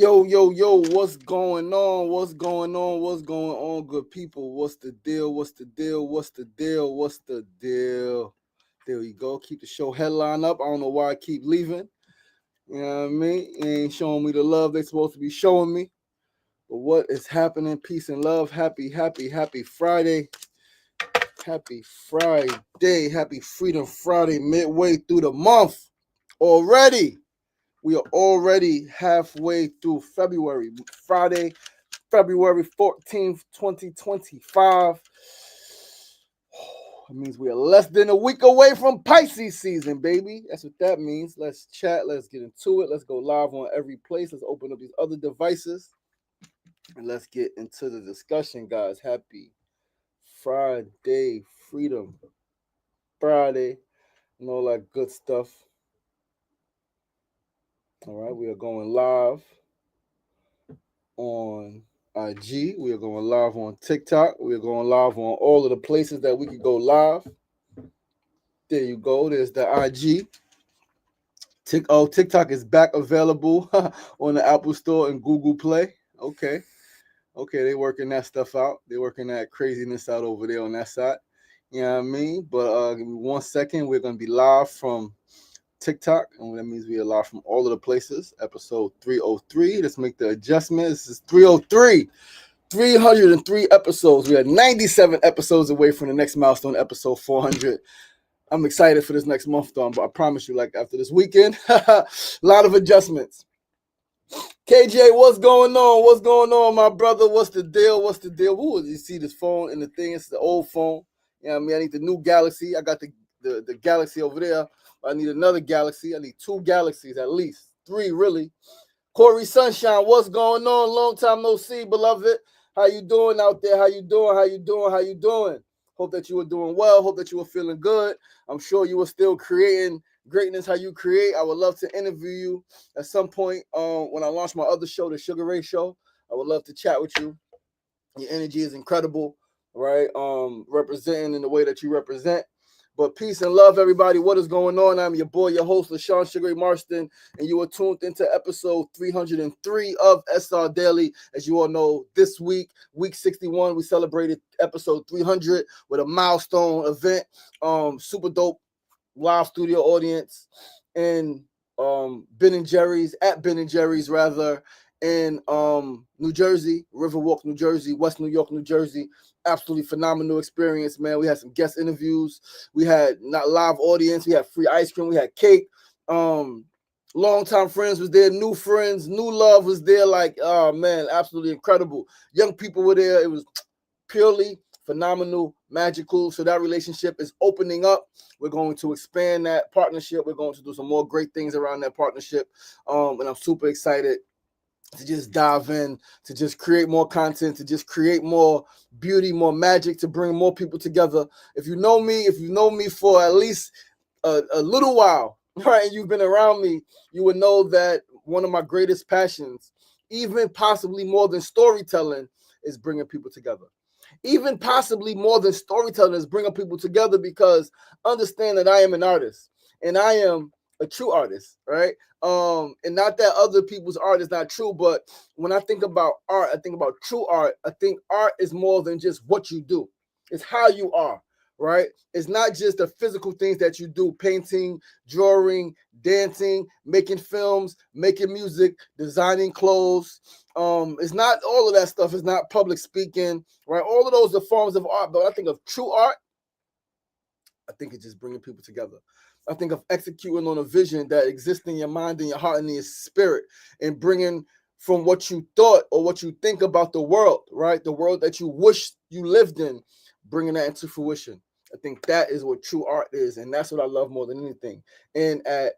Yo, what's going on? What's going on? What's going on, good people? What's the deal? What's the deal? What's the deal? What's the deal? There you go. Keep the show headline up. I don't know why I keep leaving. You know what I mean? You ain't showing me the love they supposed to be showing me. But what is happening? Peace and love. Happy Friday. Happy Friday. Happy Freedom Friday. Midway through the month already. We are already halfway through February. Friday, February 14th, 2025. It means we are less than a week away from Pisces season, baby. That's what that means. Let's chat. Let's get into it. Let's go live on every place. Let's open up these other devices. And let's get into the discussion, guys. Happy Friday, Freedom Friday, and all that good stuff. All right, we are going live on IG. We are going live on TikTok. We are going live on all of the places that we could go live. There you go. There's the IG. TikTok is back available on the Apple Store and Google Play. Okay, they working that stuff out. They working that craziness out over there on that side. You know what I mean? But give me 1 second. We're going to be live from TikTok, and that means we are live from all of the places. Episode 303. Let's make the adjustment. This is 303. 303 episodes. We are 97 episodes away from the next milestone, episode 400. I'm excited for this next month, though, but I promise you, like after this weekend, a lot of adjustments. KJ, what's going on? What's going on, my brother? What's the deal? Ooh, you see this phone and the thing? It's the old phone. You know what I mean? I need the new Galaxy. I got the Galaxy over there. I need another Galaxy. I need 2 Galaxies at least. 3, really. Corey Sunshine, what's going on? Long time no see, beloved. How you doing out there? How you doing? Hope that you were doing well. Hope that you were feeling good. I'm sure you were still creating greatness how you create. I would love to interview you at some point when I launch my other show, the Sugar Ray Show. I would love to chat with you. Your energy is incredible, right? Representing in the way that you represent. But peace and love, everybody. What is going on? I'm your boy, your host, LaShawn Sugar Ray Marston, and you are tuned into episode 303 of SRDaily. As you all know, this week, week 61, we celebrated episode 300 with a milestone event. Super dope live studio audience in Ben & Jerry's, in New Jersey, Riverwalk, New Jersey, West New York, New Jersey. Absolutely phenomenal experience, man. We had some guest interviews. We had not live audience. We had free ice cream. We had cake. Longtime friends was there. New friends, new love was there. Like, oh, man, absolutely incredible. Young people were there. It was purely phenomenal, magical. So that relationship is opening up. We're going to expand that partnership. We're going to do some more great things around that partnership. And I'm super excited to just dive in, to just create more content, to just create more beauty, more magic, to bring more people together. If you know me for at least a little while, right, and you've been around me, you would know that one of my greatest passions, even possibly more than storytelling, is bringing people together. Even possibly more than storytelling is bringing people together, because understand that I am an artist, and I am a true artist, right? And not that other people's art is not true, but when I think about art, I think about true art. I think art is more than just what you do. It's how you are, right? It's not just the physical things that you do: painting, drawing, dancing, making films, making music, designing clothes. It's not all of that stuff. It's not public speaking, right? All of those are forms of art. But when I think of true art, I think it's just bringing people together. I think of executing on a vision that exists in your mind and your heart and in your spirit, and bringing from what you thought or what you think about the world, right? The world that you wish you lived in, bringing that into fruition. I think that is what true art is, and that's what I love more than anything. And at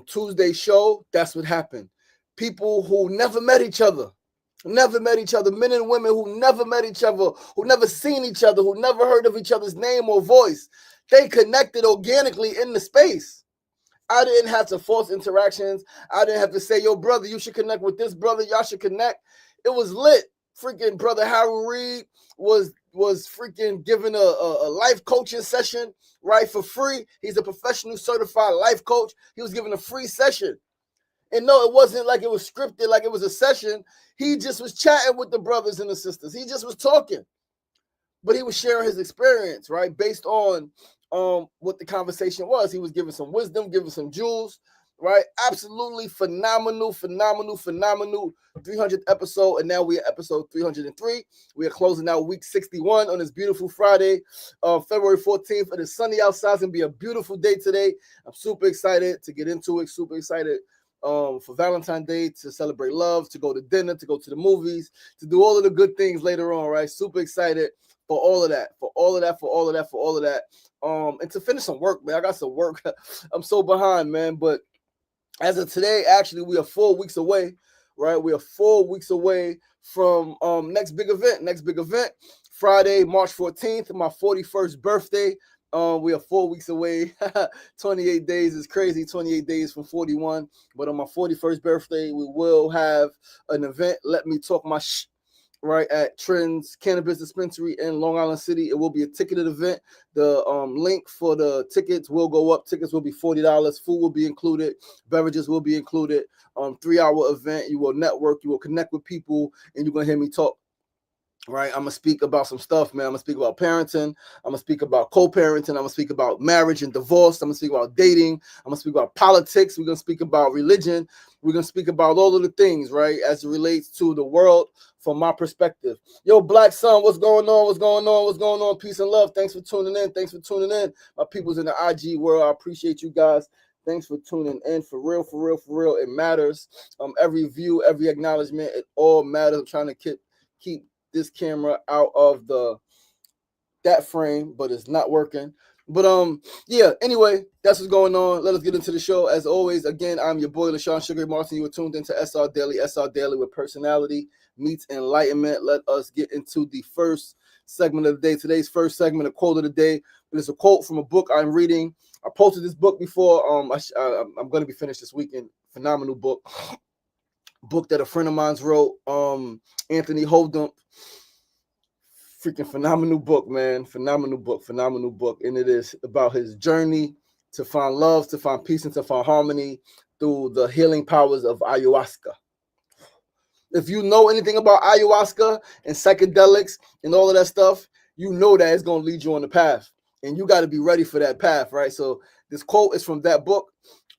Tuesday's show, that's what happened. People who never met each other, men and women who never met each other, who never seen each other, who never heard of each other's name or voice. They connected organically in the space. I didn't have to force interactions. I didn't have to say, yo, brother, you should connect with this brother. Y'all should connect. It was lit. Freaking brother Harold Reed was freaking giving a life coaching session, right, for free. He's a professional certified life coach. He was giving a free session. And no, it wasn't like it was scripted, like it was a session. He just was chatting with the brothers and the sisters. He just was talking. But he was sharing his experience, right? Based on what the conversation was. He was giving some wisdom, giving some jewels, right? Absolutely phenomenal 300th episode. And now we're at episode 303. We are closing out week 61 on this beautiful Friday, February 14th. It is sunny outside. It's going to be a beautiful day today. I'm super excited to get into it. Super excited for Valentine's Day, to celebrate love, to go to dinner, to go to the movies, to do all of the good things later on, right? Super excited for all of that, and to finish some work, man. I got some work. I'm so behind, man. But as of today, actually, we are 4 weeks away, right? We are 4 weeks away from next big event, Friday, March 14th, my 41st birthday. We are 4 weeks away. 28 days is crazy. 28 days from 41. But on my 41st birthday, we will have an event. Let me talk my right at Trends Cannabis Dispensary in Long Island City. It will be a ticketed event. The link for the tickets will go up. Tickets will be $40. Food will be included. Beverages will be included. 3-hour event. You will network. You will connect with people, and you're gonna hear me talk. Right, I'm gonna speak about some stuff, man. I'm gonna speak about parenting. I'm gonna speak about co-parenting. I'm gonna speak about marriage and divorce. I'm gonna speak about dating. I'm gonna speak about politics. We're gonna speak about religion. We're gonna speak about all of the things, right, as it relates to the world from my perspective. Yo, Black Sun, what's going on? What's going on? What's going on? Peace and love. Thanks for tuning in. My people's in the IG world. I appreciate you guys. Thanks for tuning in. For real. It matters. Every view, every acknowledgement, it all matters. I'm trying to keep this camera out of that frame, but it's not working. But yeah, anyway, that's what's going on. Let us get into the show. As always, again, I'm your boy LaShawn Sugar Martin. You are tuned into SR Daily where personality meets enlightenment. Let us get into the first segment of the day. Today's first segment, a quote of the day. It is a quote from a book I'm reading. I posted this book before. I'm going to be finished this weekend. Phenomenal book that a friend of mine's wrote, Anthony Holdump. Freaking phenomenal book, man. Phenomenal book. And it is about his journey to find love, to find peace, and to find harmony through the healing powers of ayahuasca. If you know anything about ayahuasca and psychedelics and all of that stuff, you know that it's going to lead you on the path. And you got to be ready for that path, right? So this quote is from that book.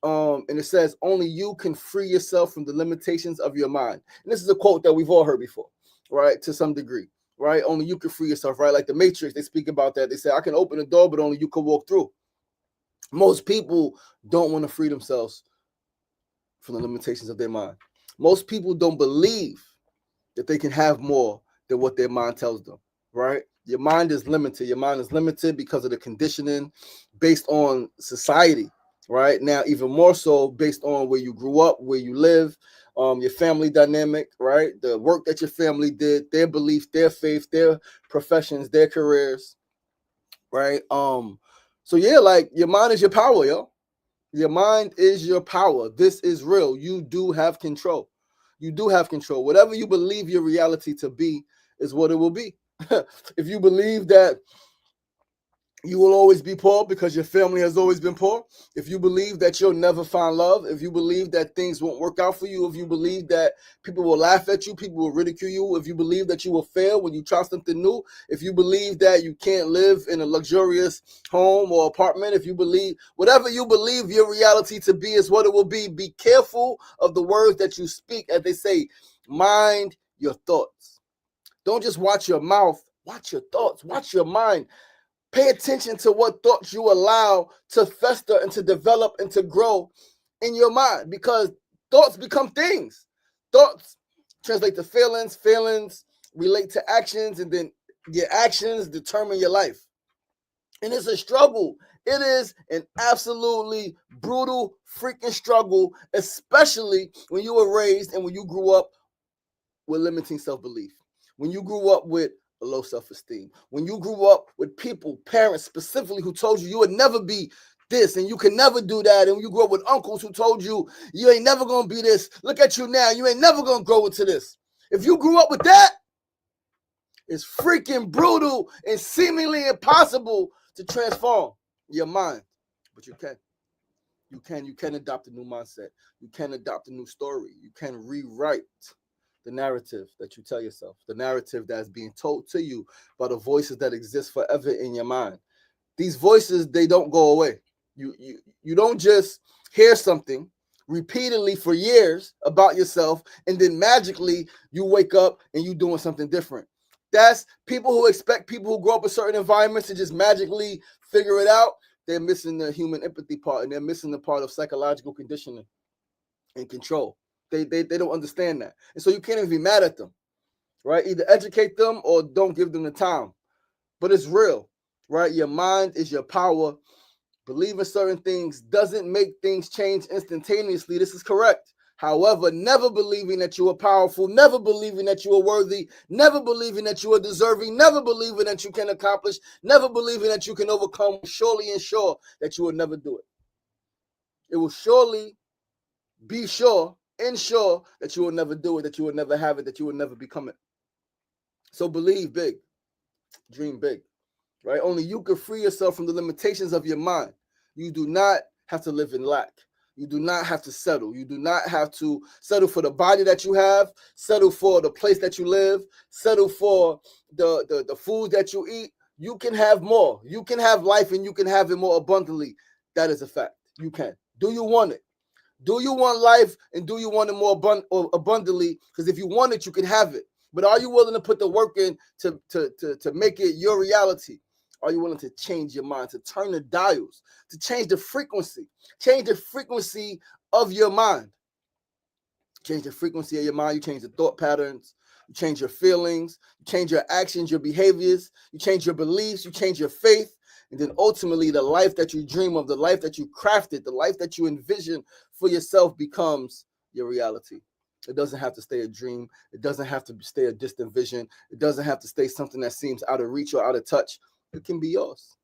And it says, only you can free yourself from the limitations of your mind. And this is a quote that we've all heard before, right? To some degree. Right? Only you can free yourself, right? Like the Matrix, they speak about that. They say, I can open the door, but only you can walk through. Most people don't want to free themselves from the limitations of their mind. Most people don't believe that they can have more than what their mind tells them, right? Your mind is limited. Your mind is limited because of the conditioning based on society, right? Now, even more so based on where you grew up, where you live, your family dynamic, right? The work that your family did, their beliefs, their faith, their professions, their careers, right? So yeah, like your mind is your power, yo. Your mind is your power. This is real. You do have control. You do have control. Whatever you believe your reality to be is what it will be. If you believe that you will always be poor because your family has always been poor, if you believe that you'll never find love, if you believe that things won't work out for you, if you believe that people will laugh at you, people will ridicule you, if you believe that you will fail when you try something new, if you believe that you can't live in a luxurious home or apartment, if you believe, whatever you believe your reality to be is what it will be. Be careful of the words that you speak. As they say, mind your thoughts. Don't just watch your mouth, watch your thoughts, watch your mind. Pay attention to what thoughts you allow to fester and to develop and to grow in your mind, because thoughts become things. Thoughts translate to feelings, feelings relate to actions, and then your actions determine your life. And it's a struggle. It is an absolutely brutal freaking struggle, especially when you were raised and when you grew up with limiting self-belief, when you grew up with low self-esteem, when you grew up with people, parents specifically, who told you would never be this and you can never do that, and you grew up with uncles who told you ain't never gonna be this, look at you now, you ain't never gonna grow into this. If you grew up with that, it's freaking brutal and seemingly impossible to transform your mind, but you can. You can adopt a new mindset. You can adopt a new story. You can rewrite the narrative that you tell yourself, the narrative that's being told to you by the voices that exist forever in your mind. These voices, they don't go away. You don't just hear something repeatedly for years about yourself and then magically you wake up and you doing something different. That's people who expect people who grow up in certain environments to just magically figure it out. They're missing the human empathy part, and they're missing the part of psychological conditioning and control. They don't understand that. And so you can't even be mad at them, right? Either educate them or don't give them the time. But it's real, right? Your mind is your power. Believing certain things doesn't make things change instantaneously. This is correct. However, never believing that you are powerful, never believing that you are worthy, never believing that you are deserving, never believing that you can accomplish, never believing that you can overcome, surely ensure that you will never do it. It will surely be sure, ensure that you will never do it, that you will never have it, that you will never become it. So believe big, dream big, right? Only you can free yourself from the limitations of your mind. You do not have to live in lack. You do not have to settle. You do not have to settle for the body that you have, settle for the place that you live, settle for the food that you eat. You can have more. You can have life and you can have it more abundantly. That is a fact. You can. Do you want it? Do you want life and do you want it more abundantly? Because if you want it, you can have it. But are you willing to put the work in to make it your reality? Are you willing to change your mind, to turn the dials, to change the frequency of your mind? Change the frequency of your mind. You change the thought patterns. You change your feelings. You change your actions, your behaviors. You change your beliefs. You change your faith. And then ultimately, the life that you dream of, the life that you crafted, the life that you envision for yourself becomes your reality. It doesn't have to stay a dream. It doesn't have to stay a distant vision. It doesn't have to stay something that seems out of reach or out of touch. It can be yours.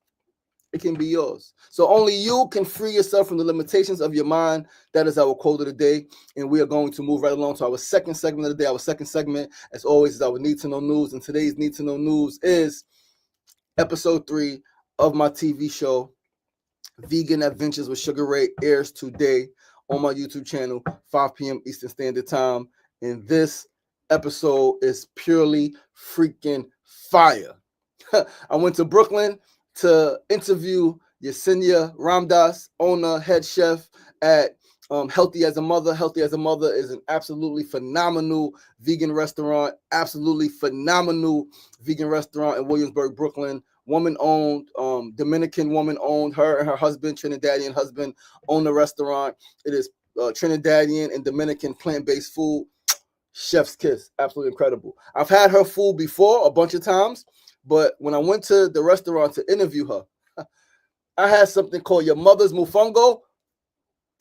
It can be yours. So only you can free yourself from the limitations of your mind. That is our quote of the day. And we are going to move right along to our second segment of the day. Our second segment, as always, is our Need to Know News. And today's Need to Know News is episode 3 of my TV show, Vegan Adventures with Sugar Ray, airs today on my YouTube channel, 5 p.m. Eastern Standard Time. And this episode is purely freaking fire. I went to Brooklyn to interview Yesenia Ramdas, owner, head chef at Healthy as a Mother. Healthy as a Mother is an absolutely phenomenal vegan restaurant, absolutely phenomenal vegan restaurant in Williamsburg, Brooklyn. Woman-owned, Dominican woman-owned. Her and her husband, Trinidadian husband, own the restaurant. It is Trinidadian and Dominican plant-based food. Chef's kiss. Absolutely incredible. I've had her food before a bunch of times, but when I went to the restaurant to interview her, I had something called Your Mother's Mofongo.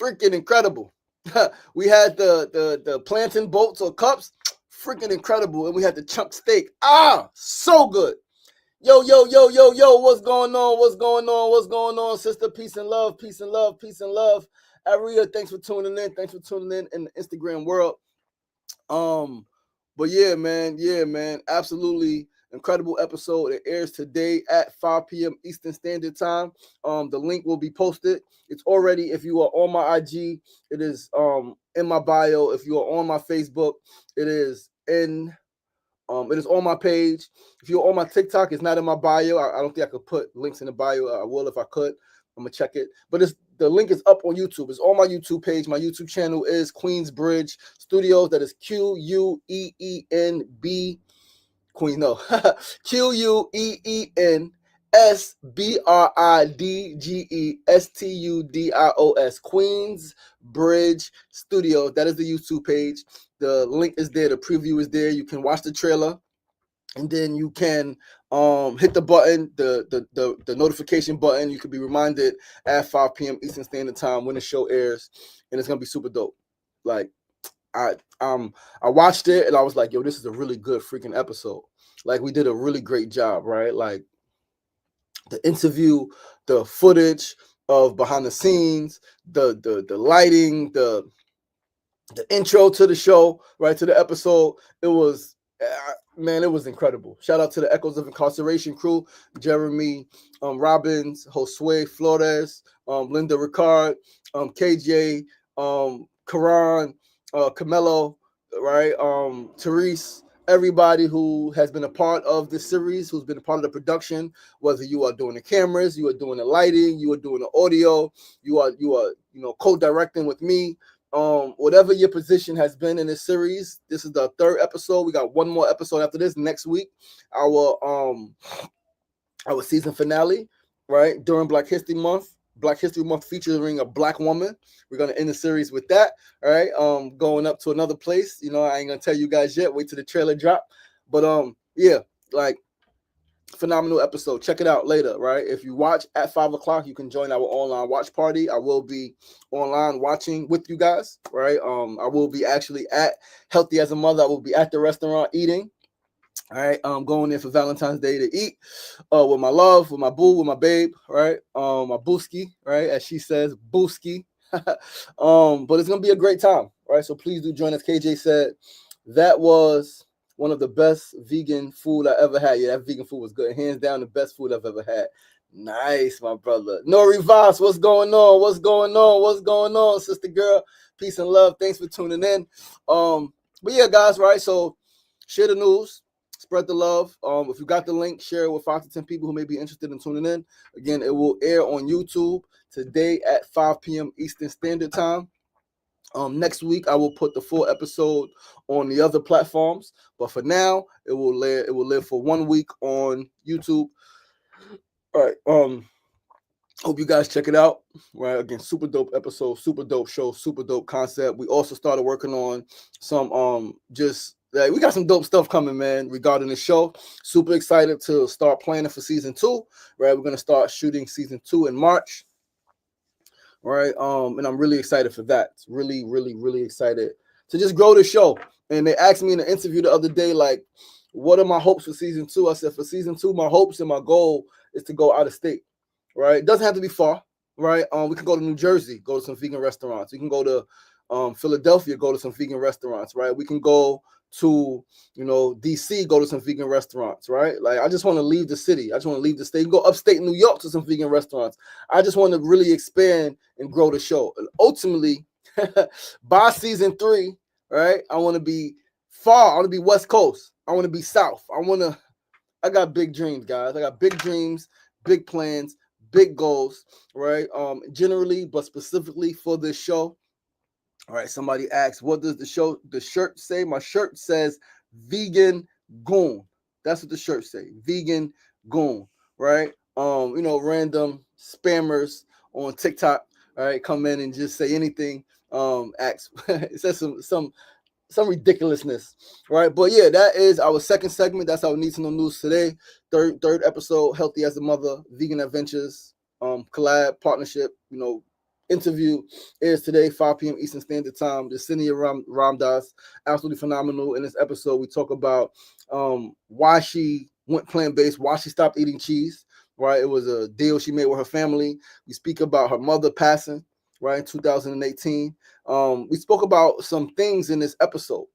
Freaking incredible. We had the plantain boats or cups. Freaking incredible. And we had the chunk steak. So good. Yo, what's going on? What's going on? What's going on, sister? Peace and love, peace and love, peace and love. Aria, thanks for tuning in. Thanks for tuning in the Instagram world. But yeah, man, absolutely incredible episode. It airs today at 5 p.m. Eastern Standard Time. The link will be posted. It's already, if you are on my IG, it is in my bio. If you are on my Facebook, it is on my page. If you're on my TikTok, it's not in my bio. I don't think I could put links in the bio. I will if I could. I'm gonna check it. But the link is up on YouTube. It's on my YouTube page. My YouTube channel is Queensbridge Studios. That is QUEENB. QUEENSBRIDGESTUDIOS. Queensbridge Studios. That is the YouTube page. The link is there. The preview is there. You can watch the trailer, and then you can hit the button, the notification button. You can be reminded at 5 p.m. Eastern Standard Time when the show airs, and it's gonna be super dope. Like I watched it and I was like, yo, this is a really good freaking episode. Like we did a really great job, right? Like the interview, the footage of behind the scenes, the lighting, the intro to the show, right, to the episode. It was, Man, it was incredible. Shout out to the Echoes of Incarceration crew, Jeremy Robbins, Josue Flores, Linda Ricard, KJ, Karan, Camelo, right? Therese, everybody who has been a part of this series, who's been a part of the production, whether you are doing the cameras, you are doing the lighting, you are doing the audio, you are co-directing with me. Whatever your position has been in this series, this is the 3rd episode. We got one more episode after this next week. Our season finale, right, during Black History Month. Black History Month featuring a Black woman. We're gonna end the series with that. All right. Going up to another place. I ain't gonna tell you guys yet. Wait till the trailer drop. But yeah, like, phenomenal episode. Check it out later, right? If you watch at 5 o'clock, you can join our online watch party. I will be online watching with you guys, right? I will be actually at Healthy as a Mother. I will be at the restaurant eating. All right, going in for Valentine's Day to eat with my love, with my boo, with my babe, right? My booski, right? As she says, booski. But it's gonna be a great time, right? So please do join us. KJ said that was one of the best vegan food I ever had. Yeah, that vegan food was good. Hands down, the best food I've ever had. Nice, my brother. Nori Voss, what's going on? What's going on? What's going on, sister girl? Peace and love. Thanks for tuning in. But yeah, guys, right? So share the news, spread the love. If you got the link, share it with 5 to 10 people who may be interested in tuning in. Again, it will air on YouTube today at 5 p.m. Eastern Standard Time. Next week I will put the full episode on the other platforms, but for now it will live for 1 week on YouTube. All right. Hope you guys check it out. Right, again, super dope episode, super dope show, super dope concept. We also started working on some we got some dope stuff coming, man, regarding the show. Super excited to start planning for season 2. Right, we're gonna start shooting season 2 in March. Right, and I'm really excited for that. Really, really, really excited to just grow the show. And they asked me in an interview the other day, like, what are my hopes for season 2? I said, for season 2, my hopes and my goal is to go out of state. Right, it doesn't have to be far. Right, we can go to New Jersey, go to some vegan restaurants. We can go to Philadelphia, go to some vegan restaurants. Right, we can go to DC, go to some vegan restaurants. Right, like, I just want to leave the city. I just want to leave the state. Go upstate New York to some vegan restaurants. I just want to really expand and grow the show. And ultimately, by season 3, right, I want to be far. I want to be West Coast. I want to be South. I got big dreams, guys. I got big dreams, big plans, big goals, right? Generally, but specifically for this show. All right, somebody asked, what does the shirt say? My shirt says vegan goon. That's what the shirt say. Vegan goon, right? Random spammers on TikTok, all right, come in and just say anything. It says some ridiculousness, right? But yeah, that is our second segment. That's our Need to Know News today. Third episode, Healthy as a Mother, Vegan Adventures, collab, partnership, interview is today, 5 p.m. Eastern Standard Time. Jasenia Ramdas, absolutely phenomenal. In this episode, we talk about why she went plant-based, why she stopped eating cheese, right? It was a deal she made with her family. We speak about her mother passing, right, in 2018. We spoke about some things in this episode.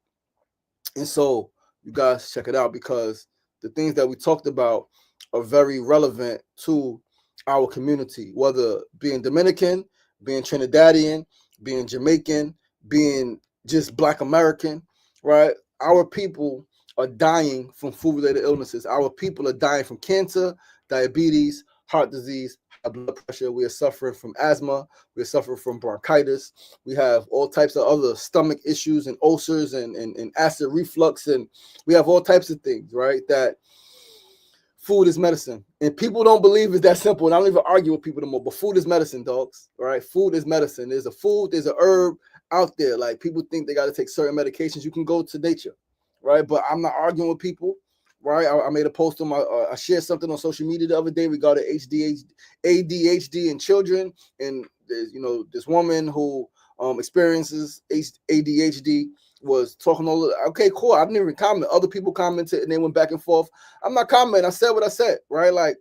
And so you guys check it out, because the things that we talked about are very relevant to our community, whether being Dominican, being Trinidadian, being Jamaican, being just Black American, right? Our people are dying from food-related illnesses. Our people are dying from cancer, diabetes, heart disease, high blood pressure. We are suffering from asthma. We are suffering from bronchitis. We have all types of other stomach issues and ulcers and acid reflux. And we have all types of things, right? That food is medicine. And people don't believe it's that simple. And I don't even argue with people no more. But food is medicine, dogs. Right? Food is medicine. There's a herb out there. Like, people think they got to take certain medications. You can go to nature, right? But I'm not arguing with people, right? I made a post on I shared something on social media the other day regarding ADHD in children. And there's, this woman who experiences ADHD was talking all okay, cool. I didn't even comment. Other people commented and they went back and forth. I'm not commenting. I said what I said, right? Like,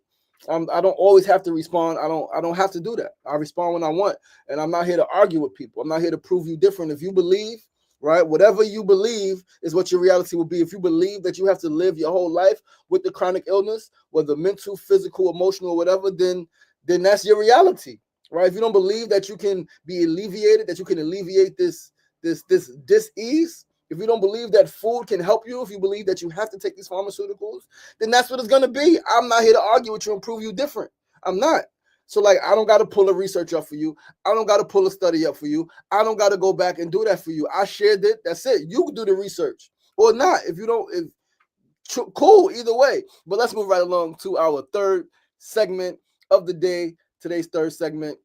I don't always have to respond. I don't have to do that. I respond when I want, and I'm not here to argue with people. I'm not here to prove you different. If you believe, right? Whatever you believe is what your reality will be. If you believe that you have to live your whole life with the chronic illness, whether mental, physical, emotional, or whatever, then that's your reality, right? If you don't believe that you can be alleviated, that you can alleviate this dis-ease, if you don't believe that food can help you, if you believe that you have to take these pharmaceuticals, then that's what it's going to be. I'm not here to argue with you and prove you different. I'm not. So, like, I don't got to pull a research up for you. I don't got to pull a study up for you. I don't got to go back and do that for you. I shared it. That's it. You can do the research or not. If you don't, cool, either way. But let's move right along to our third segment of the day. Today's third segment,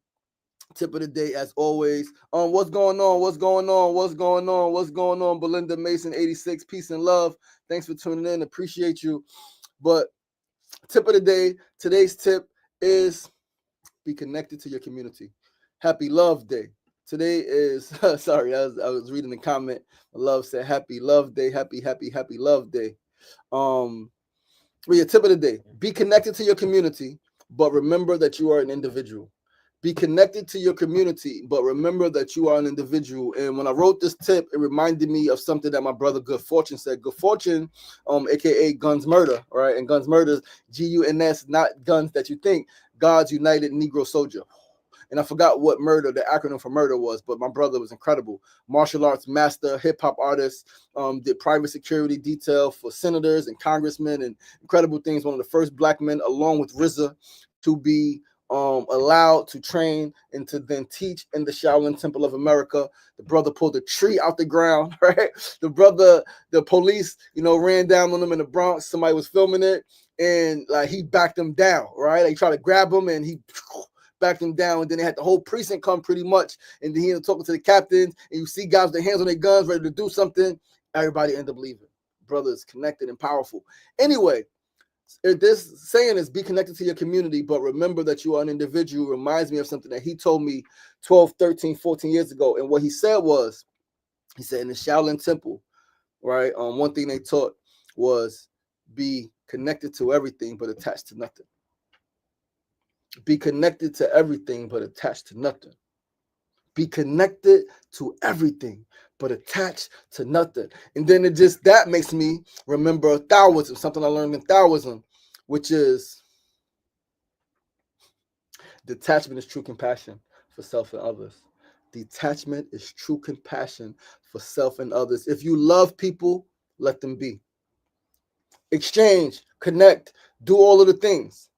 tip of the day, as always. What's going on? What's going on? What's going on? What's going on? Belinda Mason, 86. Peace and love. Thanks for tuning in. Appreciate you. But tip of the day, today's tip is be connected to your community. Happy Love Day. Today is, sorry, I was reading the comment. Love said happy Love Day, happy Love Day. Well, your tip of the day, be connected to your community, but remember that you are an individual. Be connected to your community, but remember that you are an individual. And when I wrote this tip, it reminded me of something that my brother Good Fortune said. Good Fortune, aka Guns Murder, right? And Guns Murder, GUNS, not guns that you think. God's United Negro Soldier. And I forgot what murder, the acronym for murder was, but my brother was incredible. Martial arts master, hip-hop artist, did private security detail for senators and congressmen and incredible things. One of the first black men, along with RZA, to be allowed to train and to then teach in the Shaolin Temple of America. The brother pulled a tree out the ground, right? The police, ran down on him in the Bronx. Somebody was filming it, and like he backed them down, right? They tried to grab him, and he backed him down, and then they had the whole precinct come pretty much, and then he ended up talking to the captains, and you see guys with their hands on their guns ready to do something. Everybody ended up leaving. Brothers connected and powerful. Anyway, this saying is be connected to your community, but remember that you are an individual. Reminds me of something that he told me 12, 13, 14 years ago. And what he said was, he said in the Shaolin Temple, right, one thing they taught was be connected to everything, but attached to nothing. Be connected to everything, but attached to nothing. Be connected to everything, but attached to nothing. And then that makes me remember Taoism, something I learned in Taoism, which is detachment is true compassion for self and others. Detachment is true compassion for self and others. If you love people, let them be. Exchange, connect, do all of the things.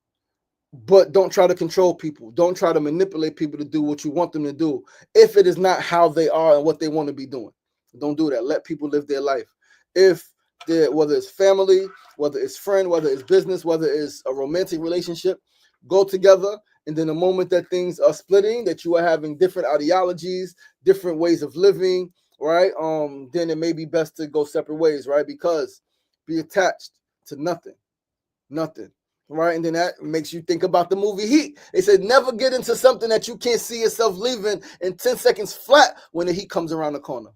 But don't try to control people. Don't try to manipulate people to do what you want them to do if it is not how they are and what they want to be doing. Don't do that. Let people live their life. Whether it's family, whether it's friend, whether it's business, whether it's a romantic relationship, go together. And then the moment that things are splitting, that you are having different ideologies, different ways of living, right? Then it may be best to go separate ways, right? Because be attached to nothing. Right, and then that makes you think about the movie Heat. They said never get into something that you can't see yourself leaving in 10 seconds flat when the heat comes around the corner.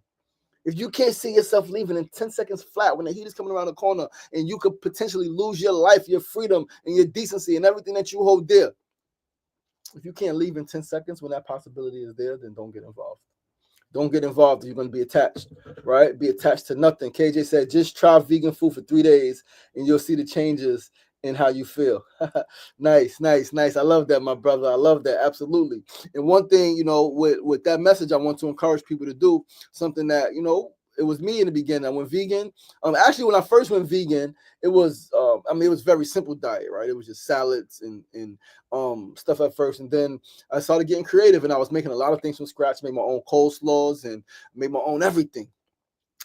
If you can't see yourself leaving in 10 seconds flat when the heat is coming around the corner, and you could potentially lose your life, your freedom, and your decency and everything that you hold dear. If you can't leave in 10 seconds when that possibility is there, then don't get involved. Don't get involved if you're going to be attached, right? Be attached to nothing. KJ said, just try vegan food for 3 days and you'll see the changes in how you feel. Nice. I love that, my brother. I love that. Absolutely. And one thing, with that message, I want to encourage people to do something that, it was me in the beginning. I went vegan. Actually, when I first went vegan, it was, it was very simple diet, right? It was just salads and stuff at first. And then I started getting creative, and I was making a lot of things from scratch, made my own coleslaws and made my own everything,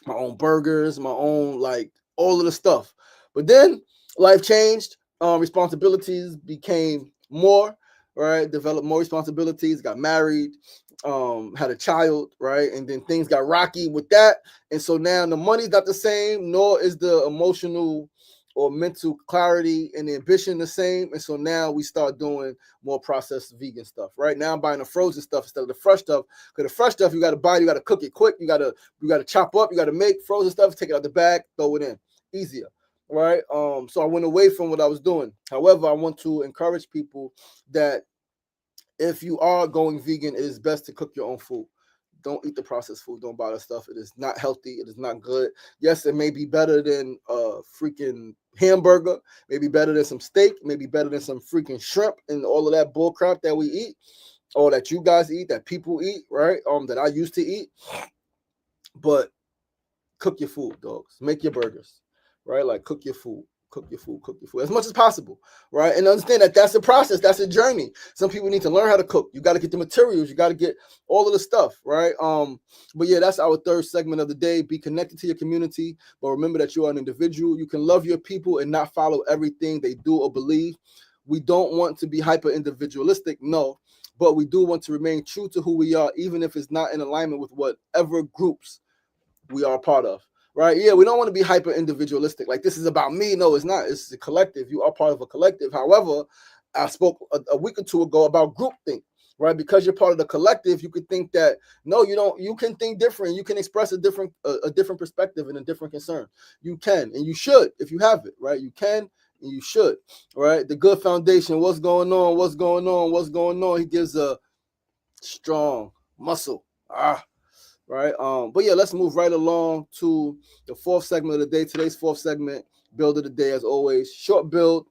my own burgers, my own, like, all of the stuff. But then life changed. Responsibilities became more, right? Developed more responsibilities, got married, had a child, right? And then things got rocky with that. And so now the money's not the same, nor is the emotional or mental clarity and the ambition the same. And so now we start doing more processed vegan stuff. Right now I'm buying the frozen stuff instead of the fresh stuff. Because the fresh stuff you got to buy, you got to cook it quick, you got to chop up, you got to make frozen stuff, take it out the bag, throw it in. Easier. Right. So I went away from what I was doing. However, I want to encourage people that if you are going vegan, it is best to cook your own food. Don't eat the processed food. Don't buy the stuff. It is not healthy. It is not good. Yes, it may be better than a freaking hamburger. Maybe better than some steak. Maybe better than some freaking shrimp and all of that bull crap that we eat, or that you guys eat, that people eat, right? That I used to eat. But cook your food, dogs. Make your burgers, right? Like cook your food. Cook your food as much as possible, right? And understand that that's a process, that's a journey. Some people need to learn how to cook. You got to get the materials, you got to get all of the stuff, right? But yeah, that's our third segment of the day. Be connected to your community, but remember that you are an individual. You can love your people and not follow everything they do or believe. We don't want to be hyper individualistic, no, but we do want to remain true to who we are, even if it's not in alignment with whatever groups we are a part of. Right? Yeah, we don't want to be hyper individualistic. Like this is about me. No, it's not. It's a collective. You are part of a collective. However, I spoke a week or two ago about groupthink. Right? Because you're part of the collective, you could think that no, you don't. You can think different. You can express a different perspective and a different concern. You can and you should if you have it. Right? You can and you should. Right? The Good Foundation. What's going on? What's going on? What's going on? He gives a strong muscle. Right. But yeah, let's move right along to the fourth segment of the day. Today's fourth segment, build of the day, as always. Short build,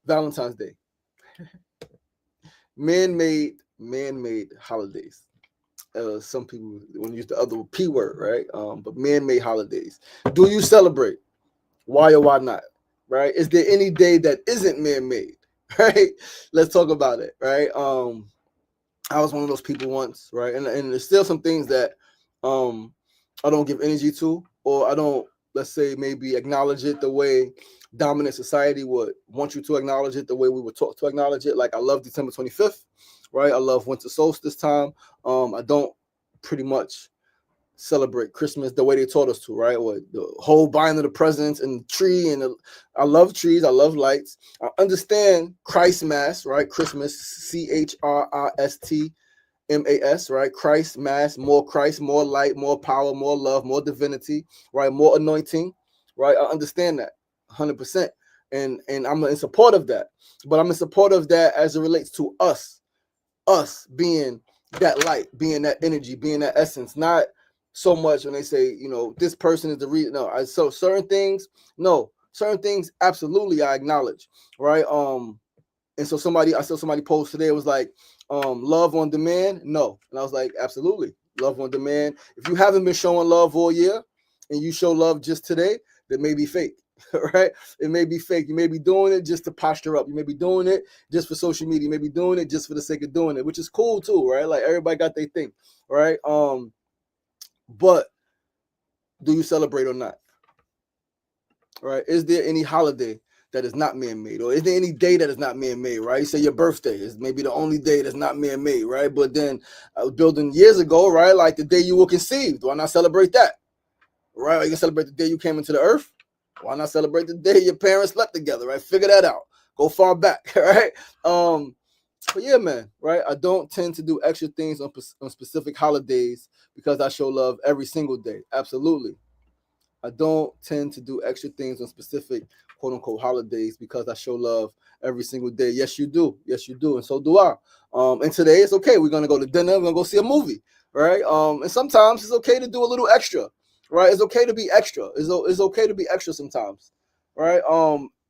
Valentine's Day. Man-made holidays. Some people want to use the other P word, right? But man-made holidays. Do you celebrate? Why or why not? Right? Is there any day that isn't man-made? Right? Let's talk about it. Right? I was one of those people once, right? And there's still some things that I don't give energy to, or I don't, let's say, maybe acknowledge it the way dominant society would want you to acknowledge it, the way we were taught to acknowledge it. Like I love December 25th, right? I love winter solstice time. I don't pretty much celebrate Christmas the way they taught us to, right? Or the whole buying of the presents and tree, and I love trees, I love lights. I understand Christ Mass, right? Christmas, CHRISTMAS, right? Christ Mass, more Christ, more light, more power, more love, more divinity, right? More anointing, right? I understand that 100%. And I'm in support of that. But I'm in support of that as it relates to us being that light, being that energy, being that essence, not so much when they say, this person is the reason. No, so certain things, absolutely I acknowledge, right? And so I saw somebody post today, it was like, love on demand, no. And I was like, absolutely, love on demand. If you haven't been showing love all year and you show love just today, that may be fake, right? It may be fake. You may be doing it just to posture up. You may be doing it just for social media. You may be doing it just for the sake of doing it, which is cool too, right? Like everybody got their thing, right? But do you celebrate or not? Right? Is there any holiday that is not man-made, or is there any day that is not man-made? Right? You say your birthday is maybe the only day that's not man-made, right? But then I was building years ago, right? Like the day you were conceived. Why not celebrate that? Right? You can celebrate the day you came into the earth. Why not celebrate the day your parents slept together? Right? Figure that out. Go far back, right? But yeah, man, right? I don't tend to do extra things on specific holidays because I show love every single day. Absolutely. I don't tend to do extra things on specific quote unquote holidays because I show love every single day. Yes, you do. Yes, you do. And so do I. And today it's okay. We're going to go to dinner. We're going to go see a movie, right? And sometimes it's okay to do a little extra, right? It's okay to be extra. It's okay to be extra sometimes, right?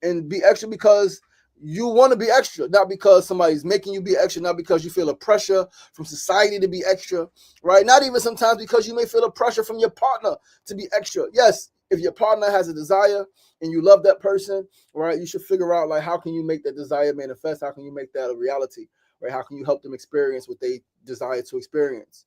And be extra because you want to be extra, not because somebody's making you be extra, not because you feel a pressure from society to be extra, right? Not even sometimes because you may feel a pressure from your partner to be extra. Yes, if your partner has a desire and you love that person, right, you should figure out like how can you make that desire manifest? How can you make that a reality, right? How can you help them experience what they desire to experience?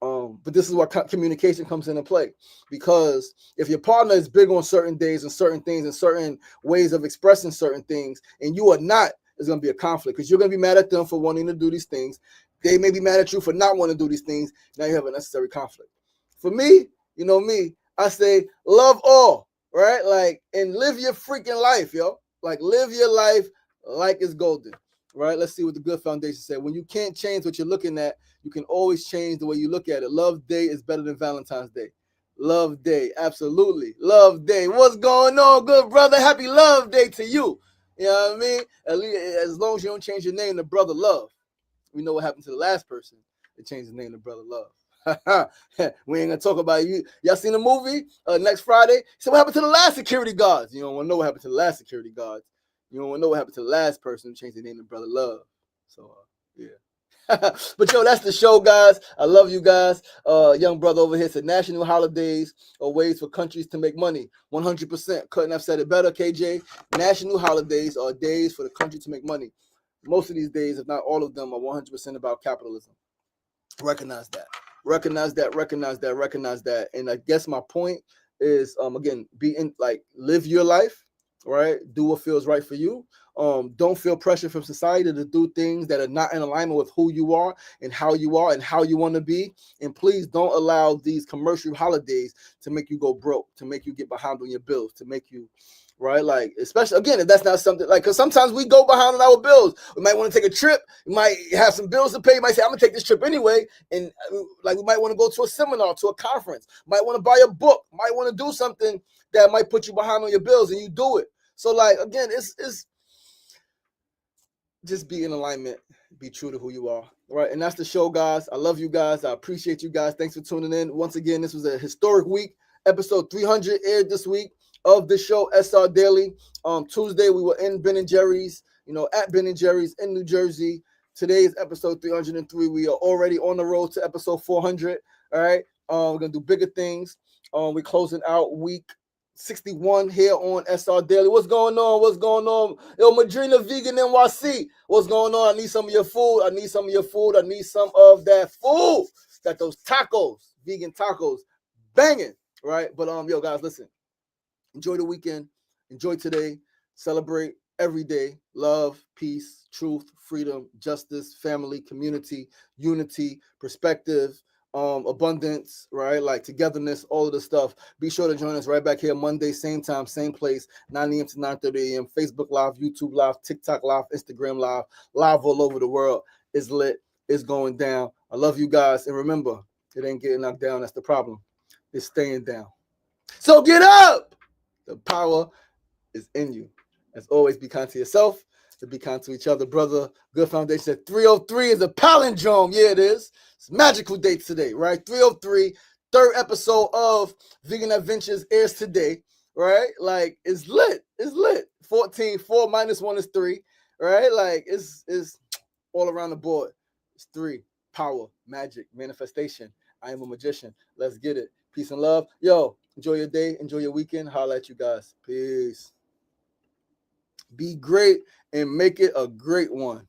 But this is where communication comes into play, because if your partner is big on certain days and certain things and certain ways of expressing certain things, and you are not, there's going to be a conflict because you're going to be mad at them for wanting to do these things. They may be mad at you for not wanting to do these things. Now you have a necessary conflict. For me, I say love all, right? Like, and live your freaking life, yo. Like, live your life like it's golden. Right? Let's see what the Good Foundation said. When you can't change what you're looking at, you can always change the way you look at it. Love Day is better than Valentine's Day. Love Day. Absolutely. Love Day. What's going on, good brother? Happy Love Day to you. You know what I mean? At least, as long as you don't change your name to Brother Love. We know what happened to the last person that changed his name to Brother Love. We ain't gonna talk about you. Y'all seen the movie next Friday? So what happened to the last security guards? You don't want to know what happened to the last security guards. You don't want to know what happened to the last person who changed their name to Brother Love. So yeah. But yo, that's the show, guys. I love you guys. Young brother over here said national holidays are ways for countries to make money. 100%. Couldn't have said it better, KJ. National holidays are days for the country to make money. Most of these days, if not all of them, are 100% about capitalism. Recognize that. Recognize that. And I guess my point is, again, live your life, right? Do what feels right for you. Don't feel pressure from society to do things that are not in alignment with who you are and how you want to be. And please don't allow these commercial holidays to make you go broke, to make you get behind on your bills, to make you, right? Like, especially, again, if that's not something, like, because sometimes we go behind on our bills. We might want to take a trip. We might have some bills to pay. You might say, I'm going to take this trip anyway. And like, we might want to go to a seminar, to a conference. Might want to buy a book. Might want to do something that might put you behind on your bills, and you do it. So, like, again, it's just be in alignment, be true to who you are. All right. And that's the show, guys. I love you guys. I appreciate you guys. Thanks for tuning in. Once again, this was a historic week. Episode 300 aired this week of the show, SR Daily. Tuesday, we were in Ben & Jerry's, at Ben & Jerry's in New Jersey. Today is episode 303. We are already on the road to episode 400. All right. We're going to do bigger things. We're closing out week 61 here on SR Daily. What's going on? Yo, Madrina Vegan NYC. What's going on? I need some of your food. I need some of that food. Got those tacos, vegan tacos, banging, right? But yo, guys, listen. Enjoy the weekend. Enjoy today. Celebrate every day. Love, peace, truth, freedom, justice, family, community, unity, perspective, abundance, right? Like togetherness, all of the stuff. Be sure to join us right back here Monday, same time, same place, 9 a.m. to 9:30 a.m. Facebook Live, YouTube Live, TikTok Live, Instagram Live all over the world. It's lit. It's going down. I love you guys. And remember, it ain't getting knocked down. That's the problem. It's staying down. So get up. The power is in you. As always, be kind to yourself, to be kind to each other, brother. Good Foundation said 303 is a palindrome. Yeah, it is. It's magical dates today, right? 303, third episode of Vegan Adventures airs today, right? Like, it's lit. It's lit. 14, 4 minus 1 is 3, right? Like, it's all around the board. It's 3. Power, magic, manifestation. I am a magician. Let's get it. Peace and love. Yo, enjoy your day. Enjoy your weekend. Holla at you guys. Peace. Be great and make it a great one.